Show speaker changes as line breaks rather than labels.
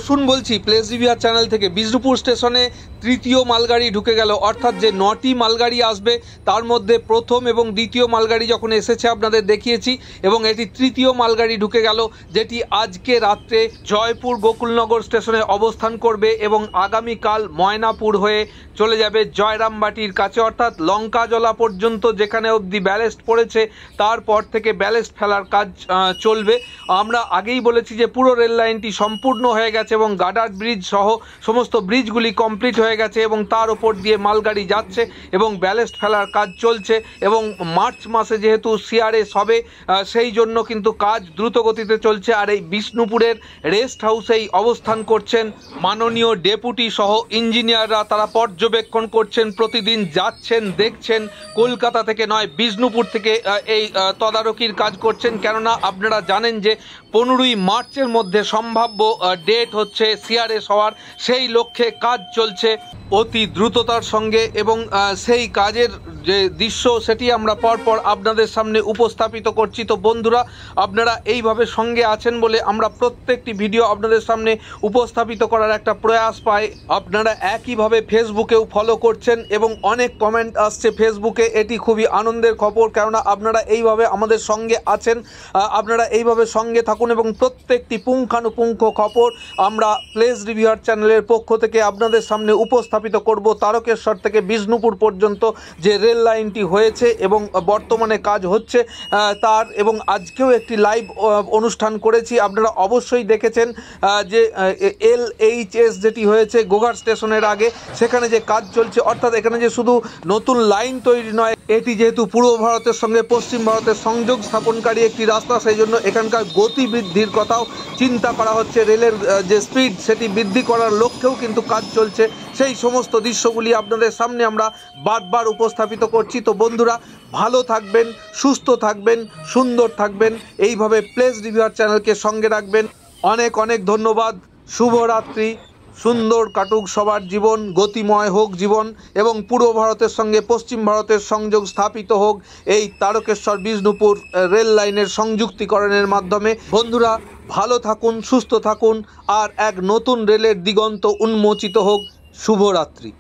শুন বলছি place reviewer channel থেকে বিষ্ণুপুর স্টেশনে তৃতীয় মালগাড়ি ঢুকে গেল, অর্থাৎ যে 9টি মালগাড়ি আসবে তার মধ্যে প্রথম এবং দ্বিতীয় মালগাড়ি যখন এসেছে আপনাদের দেখিয়েছি, এবং এটি তৃতীয় মালগাড়ি ঢুকে গেল যেটি আজকে রাত্রে জয়পুর গোকুলনগর স্টেশনে অবস্থান করবে এবং আগামীকাল ময়নাপুর হয়ে চলে যাবে জয়রামবাটির কাছে, অর্থাৎ লঙ্কাজলা পর্যন্ত যেখানে অবধি ব্যালেস্ট পড়েছে তারপর থেকে ব্যালেস্ট ফেলার কাজ চলবে। আমরা আগেই বলেছি যে পুরো রেল লাইনটি সম্পূর্ণ হয়ে গেছে এবং গার্ডার ব্রিজ সহ সমস্ত ব্রিজগুলি কমপ্লিট হয়ে গেছে এবং তার উপর দিয়ে মালগাড়ি যাচ্ছে এবং ব্যালেস্ট ফেলার কাজ চলছে। এবং মার্চ মাসে যেহেতু সিআরএস হবে সেই জন্য কিন্তু কাজ দ্রুত গতিতে চলছে। আর এই বিষ্ণুপুরের রেস্ট হাউসেই অবস্থান করছেন মাননীয় ডেপুটি সহ ইঞ্জিনিয়াররা, তারা পর্যবেক্ষণ করছেন, প্রতিদিন যাচ্ছেন, দেখছেন, কলকাতা থেকে নয় বিষ্ণুপুর থেকে এই তদারকির কাজ করছেন। কেননা আপনারা জানেন যে 15ই মার্চের মধ্যে সম্ভাব্য ডেট হচ্ছে সিআরএস হওয়ার, সেই লক্ষ্যে কাজ চলছে অতি দ্রুততার সঙ্গে এবং সেই কাজের যে দৃশ্য সেটি আমরা পরপর আপনাদের সামনে উপস্থাপিত করছি। তো বন্ধুরা, আপনারা এইভাবে সঙ্গে আছেন বলে আমরা প্রত্যেকটি ভিডিও আপনাদের সামনে উপস্থাপিত করার একটা প্রয়াস পাই। আপনারা একইভাবে ফেসবুকেও ফলো করছেন এবং অনেক কমেন্ট আসছে ফেসবুকে, এটি খুবই আনন্দের খবর। কেননা আপনারা এইভাবে আমাদের সঙ্গে আছেন, আপনারা এইভাবে সঙ্গে থাকুন এবং প্রত্যেকটি পুঙ্খানুপুঙ্খ খবর আমরা প্লেস রিভিউয়ার চ্যানেলের পক্ষ থেকে আপনাদের সামনে উপস্থাপিত করব। তারকেশ্বর থেকে বিষ্ণুপুর পর্যন্ত যে রেল লাইনটি হয়েছে এবং বর্তমানে কাজ হচ্ছে তার, এবং আজকেও একটি লাইভ অনুষ্ঠান করেছি, আপনারা অবশ্যই দেখেছেন যে LHS যেটি হয়েছে গোঘাট স্টেশনের আগে, সেখানে যে কাজ চলছে, অর্থাৎ এখানে যে শুধু নতুন লাইন তৈরি নয়, এটি যেহেতু পূর্ব ভারতের সঙ্গে পশ্চিম ভারতের সংযোগ স্থাপনকারী একটি রাস্তা, সেই জন্য এখানকার গতি বৃদ্ধির কথাও চিন্তা করা হচ্ছে। রেলের যে স্পিড সেটি বৃদ্ধি করার লক্ষ্যেও কিন্তু কাজ চলছে। সেই সমস্ত দৃশ্যগুলি আপনাদের সামনে আমরা বারবার উপস্থাপিত করছি। তো বন্ধুরা, ভালো থাকবেন, সুস্থ থাকবেন, সুন্দর থাকবেন, এইভাবে প্লেস রিভিউয়ার চ্যানেলকে সঙ্গে রাখবেন। অনেক অনেক ধন্যবাদ। শুভরাত্রি। সুন্দর কাটুক সবার জীবন, গতিময় হোক জীবন এবং পূর্ব ভারতের সঙ্গে পশ্চিম ভারতের সংযোগ স্থাপিত হোক এই তারকেশ্বর বিষ্ণুপুর রেল লাইনের সংযুক্তিকরণের মাধ্যমে। বন্ধুরা, ভালো থাকুন, সুস্থ থাকুন, আর এক নতুন রেলের দিগন্ত উন্মোচিত হোক। শুভরাত্রি।